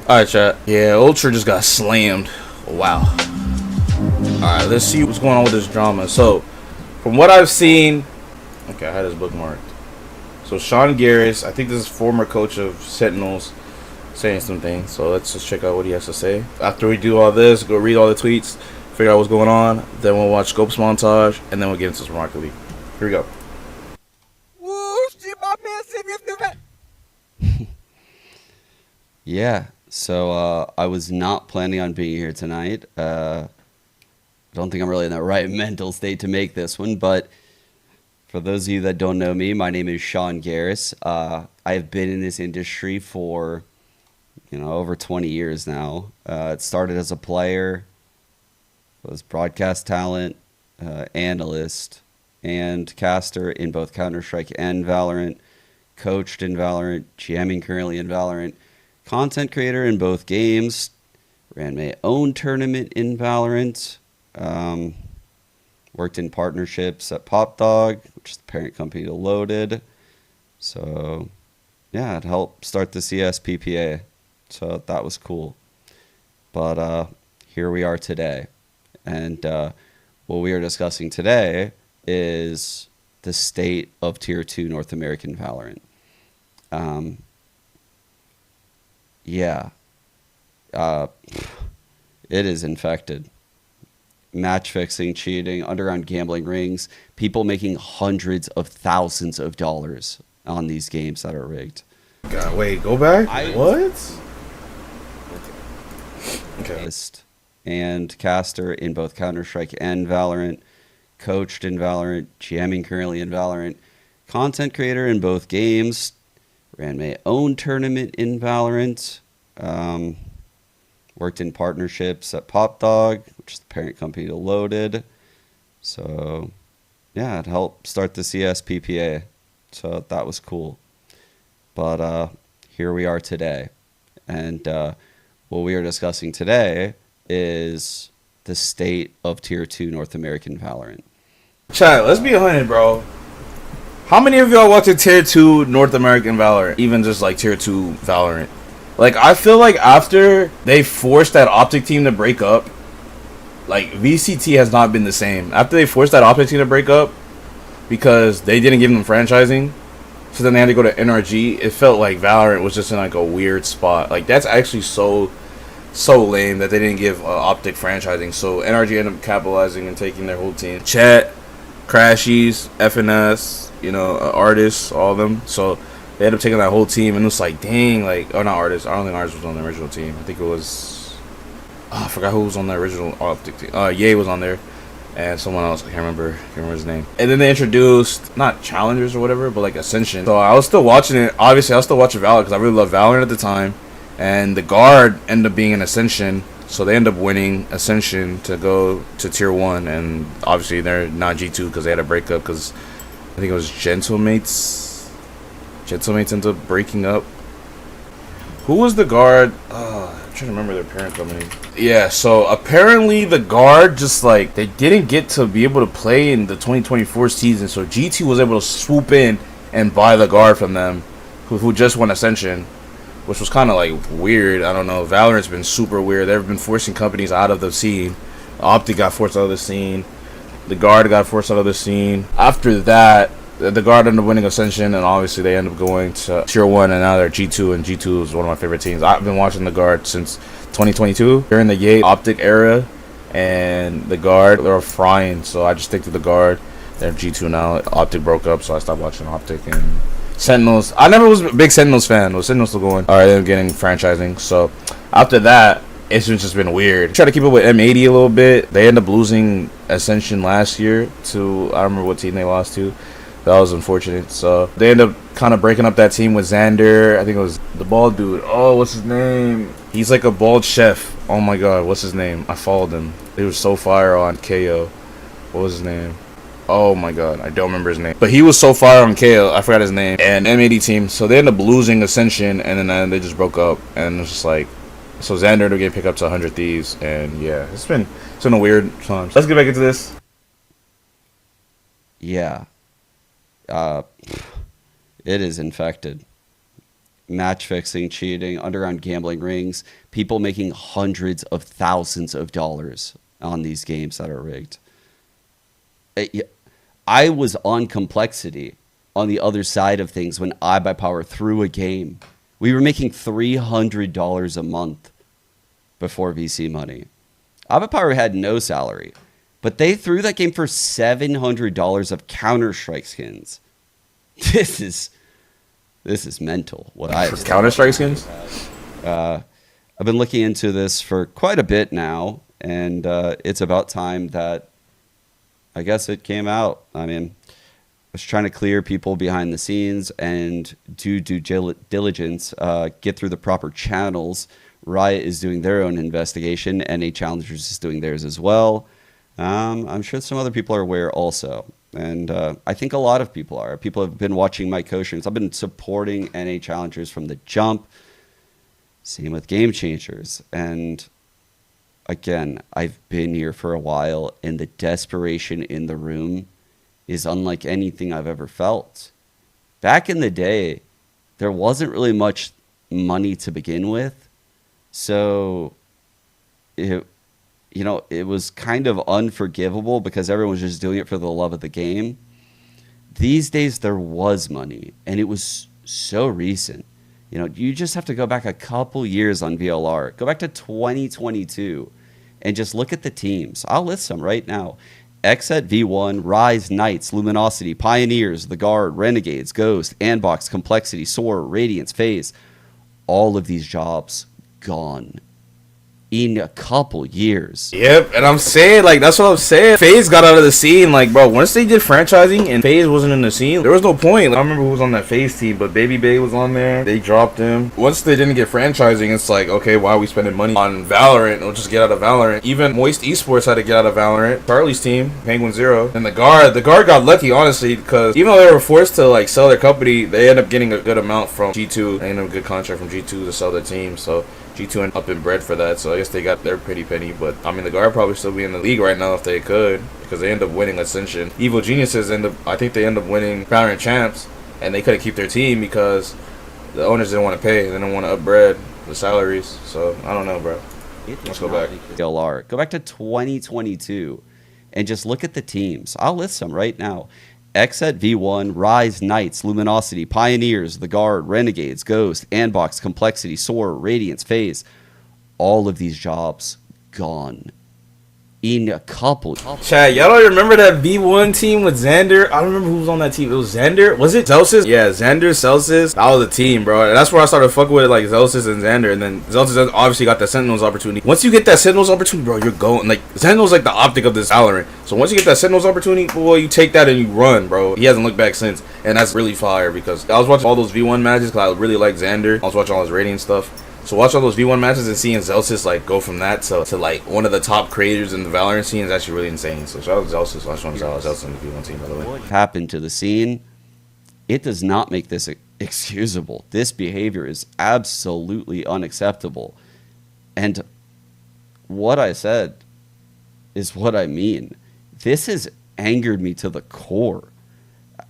Alright, chat. Yeah, Ultra just got slammed. Wow. Alright, let's see what's going on with this drama. So, from what I've seen... Okay, I had his bookmarked. So, Sean Garris, I think this is former coach of Sentinels, saying something. So, let's just check out what he has to say. After we do all this, go read all the tweets, figure out what's going on. Then we'll watch Scope's montage, and then we'll get into this remarkably. Here we go. Yeah, so I was not planning on being here tonight. I don't think I'm really in the right mental state to make this one, but for those of you that don't know me, my name is Sean Garris. I have been in this industry for, over 20 years now. It started as a player, was broadcast talent, analyst, and caster in both Counter-Strike and Valorant, coached in Valorant, GMing currently in Valorant, content creator in both games, ran my own tournament in Valorant, worked in partnerships at PopDog, which is the parent company to Loaded. So, yeah, it helped start the CSPPA. So that was cool. But here we are today. And what we are discussing today is the state of Tier 2 North American Valorant. Yeah. It is infected. Match fixing, cheating, underground gambling rings, people making hundreds of thousands of dollars on these games that are rigged. God, wait, go back? What? Okay. And caster in both Counter-Strike and Valorant, coached in Valorant, GMing currently in Valorant, content creator in both games, ran my own tournament in Valorant, worked in partnerships at PopDog, which is the parent company to Loaded. So, yeah, it helped start the CSPPA. So that was cool. But here we are today. And what we are discussing today is the state of Tier 2 North American Valorant. Chat, let's be 100, bro. How many of y'all watching Tier 2 North American Valorant? Even just like Tier 2 Valorant. Like, I feel like after they forced that Optic team to break up, like, VCT has not been the same. After they forced that Optic team to break up, because they didn't give them franchising, so then they had to go to NRG, it felt like Valorant was just in, like, a weird spot. Like, that's actually so lame that they didn't give Optic franchising. So NRG ended up capitalizing and taking their whole team. Chat, Crashies, FNS, artists, all of them. So they ended up taking that whole team, and it was like, dang, like, oh, not artists. I don't think artists was on the original team. I think it was, I forgot who was on the original Optic team. Ye was on there, and someone else, I can't remember his name. And then they introduced, not Challengers or whatever, but like Ascension. So I was still watching it. Obviously, I was still watching Valorant because I really loved Valorant at the time. And the Guard ended up being an Ascension, so they end up winning Ascension to go to Tier 1, and obviously they're not G2 because they had a breakup because I think it was Gentlemates. Gentlemates ended up breaking up. Who was the Guard? I'm trying to remember their parent company. Yeah, so apparently the Guard just like, they didn't get to be able to play in the 2024 season, so G2 was able to swoop in and buy the Guard from them, who just won Ascension. Which was kind of like weird. I don't know. Valorant's been super weird. They've been forcing companies out of the scene. Optic got forced out of the scene. The Guard got forced out of the scene. After that, the Guard ended up winning Ascension, and obviously they ended up going to Tier 1, and now they're G2, and G2 is one of my favorite teams. I've been watching the Guard since 2022. During the Ye Optic era, and the Guard, they were frying, so I just stick to the Guard. They're G2 now. Optic broke up, so I stopped watching Optic, and Sentinels. I never was a big Sentinels fan. Was Sentinels still going? Alright, they're getting franchising. So after that, it's just been weird. Try to keep up with M80 a little bit. They end up losing Ascension last year to, I don't remember what team they lost to. That was unfortunate. So they end up kind of breaking up that team with Xander. I think it was the bald dude. Oh, what's his name? He's like a bald chef. Oh my god, what's his name? I followed him. He was so fire on KO. What was his name? Oh my god, I don't remember his name. But he was so fire on KO, I forgot his name. And M80 team, so they ended up losing Ascension, and then they just broke up. And it was just like, so Xander ended up getting picked up to 100 Thieves. And yeah, it's been a weird time. Let's get back into this. Yeah. It is infected. match fixing, cheating, underground gambling rings, people making hundreds of thousands of dollars on these games that are rigged. I was on Complexity on the other side of things when iBuyPower threw a game. We were making $300 a month before VC money. iBuyPower had no salary, but they threw that game for $700 of Counter-Strike skins. This is mental. What I Counter-Strike skins? I've been looking into this for quite a bit now, and it's about time that I guess it came out. I mean, I was trying to clear people behind the scenes and do due diligence, get through the proper channels. Riot is doing their own investigation. NA Challengers is doing theirs as well. I'm sure some other people are aware also. And I think a lot of people are. People have been watching my co-streams. I've been supporting NA Challengers from the jump. Same with Game Changers. And again, I've been here for a while, and the desperation in the room is unlike anything I've ever felt. Back in the day, there wasn't really much money to begin with. So it was kind of unforgivable because everyone was just doing it for the love of the game. These days, there was money, and it was so recent. You just have to go back a couple years on VLR. Go back to 2022 and just look at the teams. I'll list them right now. Xset V1, Rise, Knights, Luminosity, Pioneers, The Guard, Renegades, Ghost, Andbox, Complexity, Soar, Radiance, FaZe. All of these jobs gone in a couple years. Yep, and I'm saying, that's what I'm saying. FaZe got out of the scene, bro, once they did franchising and FaZe wasn't in the scene, there was no point. I don't remember who was on that FaZe team, but Baby Bay was on there. They dropped him. Once they didn't get franchising, it's like, okay, why are we spending money on Valorant? We'll just get out of Valorant. Even Moist Esports had to get out of Valorant. Charlie's team, Penguin Zero, and the Guard got lucky, honestly, because even though they were forced to, sell their company, they ended up getting a good amount from G2. They ended up a good contract from G2 to sell their team, so G2 ended up in bread for that, so I guess they got their pretty penny. But I mean, the Guard probably still be in the league right now if they could, because they end up winning Ascension. Evil Geniuses I think they end up winning Valorant Champs, and they couldn't keep their team because the owners didn't want to pay. They didn't want to up bread the salaries. So I don't know, bro. Let's go back. LR. Go back to 2022 and just look at the teams. I'll list them right now. Xset V1, Rise, Knights, Luminosity, Pioneers, The Guard, Renegades, Ghost, Andbox, Complexity, Soar, Radiance, FaZe. All of these jobs gone in a couple. Chad, y'all don't remember that V1 team with Xander? I don't remember who was on that team. It was Xander. Was it Zelsis? Yeah, Xander, Celsius. That was a team, bro. And that's where I started fucking with Zelsis and Xander. And then Zelsis obviously got that Sentinels opportunity. Once you get that Sentinels opportunity, bro, you're going. Sentinels the optic of this Valorant. So once you get that Sentinels opportunity, boy, you take that and you run, bro. He hasn't looked back since. And that's really fire because I was watching all those V1 matches because I really like Xander. I was watching all his rating stuff. So watch all those V1 matches and seeing Zelsis go from that to one of the top creators in the Valorant scene is actually really insane. So shout out to Zelsis. Last one shout out Zelsis in the V1 team, by the way. What happened to the scene? It does not make this excusable. This behavior is absolutely unacceptable. And what I said is what I mean. This has angered me to the core.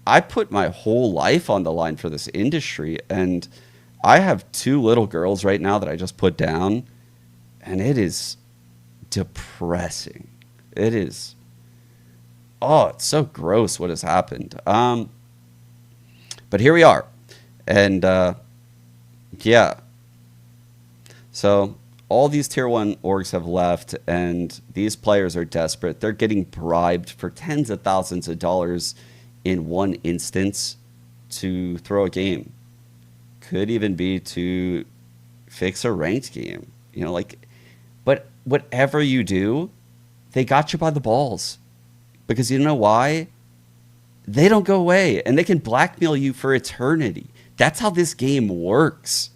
I put my whole life on the line for this industry, and I have 2 little girls right now that I just put down, and it is depressing. It is. Oh, it's so gross what has happened. But here we are. And, yeah. So all these tier 1 orgs have left, and these players are desperate. They're getting bribed for tens of thousands of dollars in one instance to throw a game. Could even be to fix a ranked game, but whatever you do, they got you by the balls because you know why? They don't go away and they can blackmail you for eternity. That's how this game works.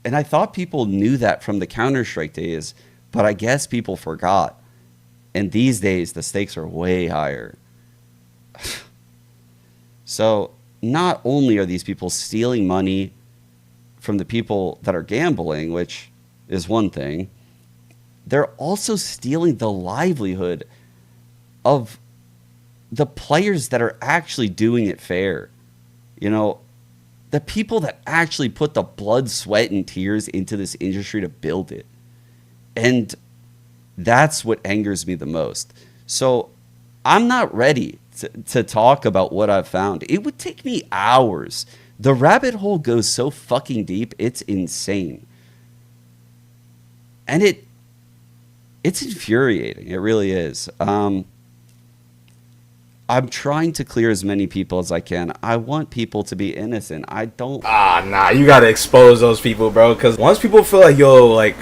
And I thought people knew that from the Counter-Strike days, but I guess people forgot. And these days, the stakes are way higher. So not only are these people stealing money from the people that are gambling, which is one thing, they're also stealing the livelihood of the players that are actually doing it fair. The people that actually put the blood, sweat, and tears into this industry to build it. And that's what angers me the most. So I'm not ready to talk about what I've found. It would take me hours. The rabbit hole goes so fucking deep, it's insane. And it's infuriating. It really is. I'm trying to clear as many people as I can. I want people to be innocent. I don't... Nah, you gotta expose those people, bro. Because once people feel like, yo, like,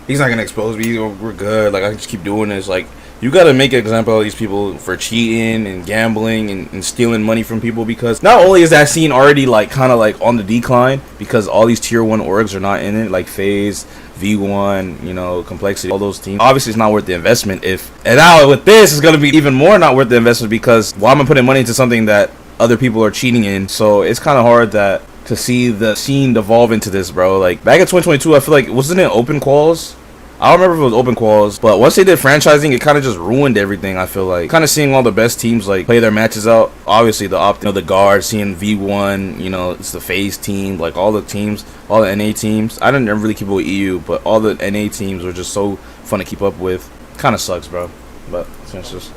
he's not gonna expose me, we're good, like, I can just keep doing this, like, you gotta make an example of these people for cheating and gambling and stealing money from people, because not only is that scene already, like, kind of, like, on the decline, because all these tier 1 orgs are not in it, like FaZe, V1, you know, Complexity, all those teams. Obviously, it's not worth the investment and now with this, it's gonna be even more not worth the investment, because why am I putting money into something that other people are cheating in? So it's kind of hard to see the scene devolve into this, bro. Like, back in 2022, I feel like, wasn't it open quals? I don't remember if it was open quals, but once they did franchising, it kind of just ruined everything. I feel like kind of seeing all the best teams like play their matches out. Obviously, the guard, seeing V1, you know, it's the FaZe team, like all the teams, all the NA teams. I didn't really keep up with EU, but all the NA teams were just so fun to keep up with. Kind of sucks, bro. But since just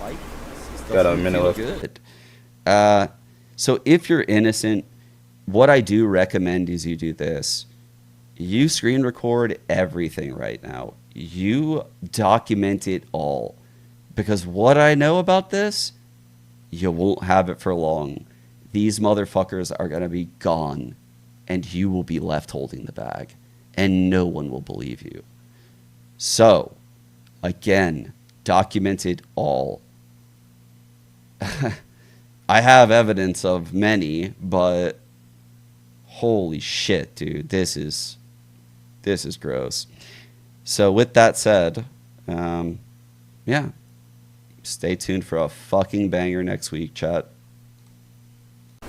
got a minute left. Good. So if you're innocent, what I do recommend is you do this. You screen record everything right now. You document it all. Because what I know about this, you won't have it for long. These motherfuckers are going to be gone, and you will be left holding the bag, and no one will believe you. So, again, document it all. I have evidence of many, but holy shit, dude, this is gross. So with that said, yeah, stay tuned for a fucking banger next week, chat.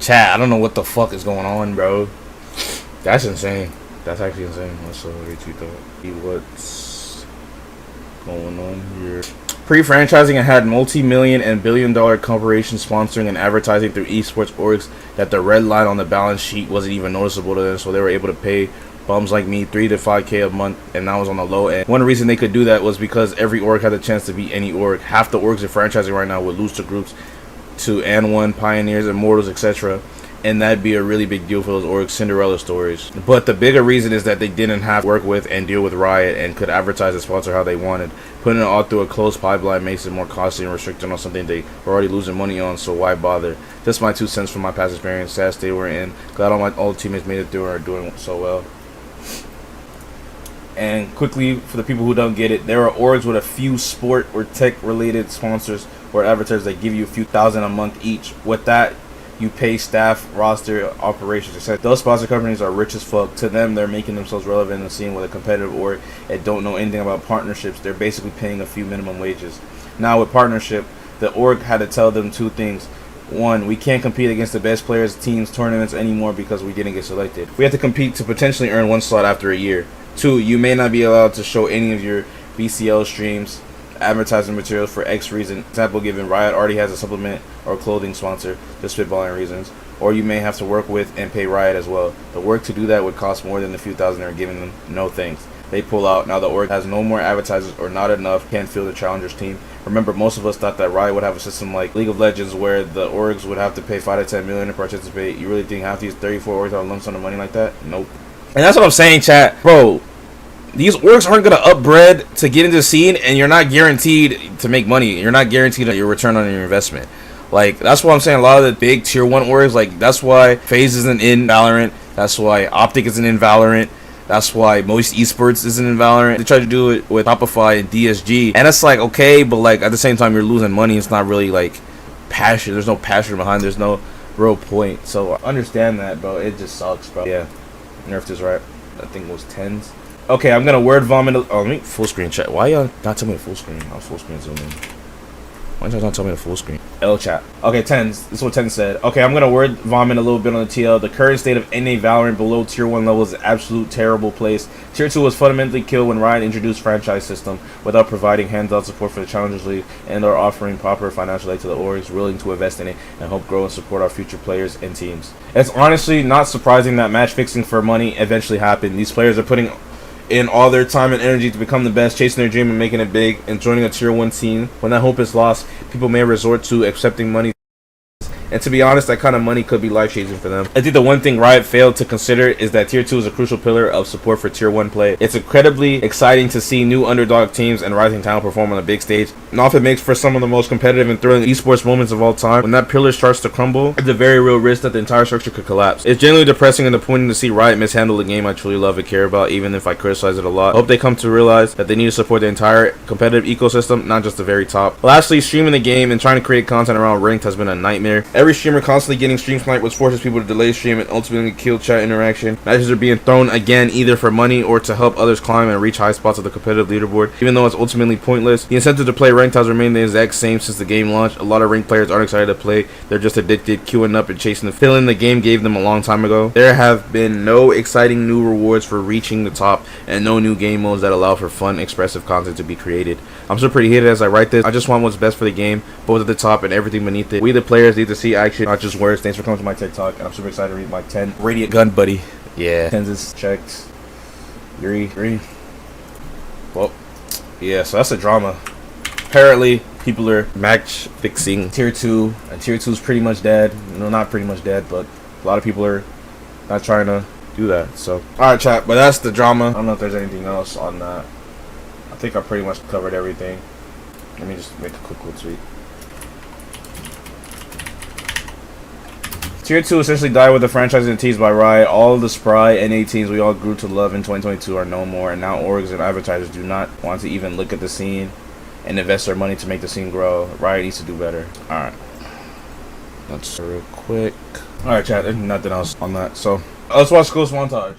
I don't know what the fuck is going on, bro. That's insane. That's actually insane. Let's retweet that. What's going on here? Pre-franchising had multi-million and billion-dollar corporations sponsoring and advertising through esports orgs that the red line on the balance sheet wasn't even noticeable to them, so they were able to pay bums like me $3 to $5K a month, and that was on the low end. One reason they could do that was because every org had the chance to beat any org. Half the orgs are franchising right now would lose to groups to N1, Pioneers, Immortals, etc. And that'd be a really big deal for those orgs, Cinderella stories. But the bigger reason is that they didn't have to work with and deal with Riot and could advertise and sponsor how they wanted. Putting it all through a closed pipeline makes it more costly and restricted on something they were already losing money on, so why bother? Just my 2 cents from my past experience. Sad state we're in. Glad all my old teammates made it through and are doing so well. And quickly, for the people who don't get it, there are orgs with a few sport or tech related sponsors or advertisers that give you a few thousand a month each. With that, you pay staff, roster, operations, etc. Those sponsor companies are rich as fuck. To them, they're making themselves relevant and seeing with a competitive org and don't know anything about partnerships. They're basically paying a few minimum wages. Now with partnership, the org had to tell them 2 things. 1, we can't compete against the best players, teams, tournaments anymore because we didn't get selected. We have to compete to potentially earn 1 slot after a year. 2, you may not be allowed to show any of your BCL streams, advertising materials for X reason. Example given, Riot already has a supplement or clothing sponsor, just spitballing reasons. Or you may have to work with and pay Riot as well. The work to do that would cost more than the few thousand they're giving them. No thanks. They pull out. Now the org has no more advertisers or not enough, can't fill the challengers team. Remember, most of us thought that Riot would have a system like League of Legends where the orgs would have to pay 5 to 10 million to participate. You really think half these 34 orgs are lump sum of money like that? Nope. And that's what I'm saying, chat. Bro, these orgs aren't going to upbread to get into the scene, and you're not guaranteed to make money. You're not guaranteed your return on your investment. Like, that's what I'm saying. A lot of the big tier 1 orgs, like, that's why FaZe isn't in Valorant. That's why Optic isn't in Valorant. That's why most esports isn't in Valorant. They try to do it with Shopify and DSG. And it's like, okay, but like at the same time, you're losing money. It's not really like passion. There's no passion behind. There's no real point. So I understand that, bro. It just sucks, bro. Yeah. Nerfed is right. I think it was 10s. Okay, I'm going to word vomit. Oh, let me full screen check. Why y'all not tell me to full screen? I'll full screen zoom in. Why Why don't you tell me the full screen? L chat. Okay, Tens. This is what Tens said. Okay, I'm gonna word vomit a little bit on the TL. The current state of NA Valorant below tier 1 level is an absolute terrible place. Tier 2 was fundamentally killed when Riot introduced franchise system without providing hands-on support for the Challengers League and are offering proper financial aid to the orgs willing to invest in it and help grow and support our future players and teams. It's honestly not surprising that match fixing for money eventually happened. These players are putting in all their time and energy to become the best, chasing their dream and making it big, and joining a tier 1 team. When that hope is lost, people may resort to accepting money. And to be honest, that kind of money could be life-changing for them. I think the one thing Riot failed to consider is that Tier 2 is a crucial pillar of support for Tier 1 play. It's incredibly exciting to see new underdog teams and rising talent perform on the big stage, and often makes for some of the most competitive and thrilling esports moments of all time. When that pillar starts to crumble, it's a very real risk that the entire structure could collapse. It's genuinely depressing and disappointing to see Riot mishandle the game I truly love and care about, even if I criticize it a lot. I hope they come to realize that they need to support the entire competitive ecosystem, not just the very top. Lastly, streaming the game and trying to create content around ranked has been a nightmare. Every streamer constantly getting stream sniped, which forces people to delay stream and ultimately kill chat interaction. Matches are being thrown again either for money or to help others climb and reach high spots of the competitive leaderboard, even though it's ultimately pointless. The incentive to play ranked has remained the exact same since the game launched. A lot of ranked players aren't excited to play, they're just addicted, queuing up and chasing the feeling the game gave them a long time ago. There have been no exciting new rewards for reaching the top and no new game modes that allow for fun, expressive content to be created. I'm still pretty heated as I write this. I just want what's best for the game, both at the top and everything beneath it. We the players need to see action, not just words. Thanks for coming to my TikTok, and I'm super excited to read my 10 Radiant Gun buddy. Yeah. 10s is checked. Agree. Well, yeah, so that's a drama. Apparently, people are match fixing Tier 2, and Tier 2 is pretty much dead. No, not pretty much dead, but a lot of people are not trying to do that. So, alright, chat, but that's the drama. I don't know if there's anything else on that. I think I pretty much covered everything. Let me just make a quick little tweet. Tier 2 essentially died with the franchise and teams by Riot. All of the spry NA teams we all grew to love in 2022 are no more, and now orgs and advertisers do not want to even look at the scene and invest their money to make the scene grow. Riot needs to do better. Alright. That's real quick. Alright, chat, there's nothing else on that. So, let's watch Ghost Montage.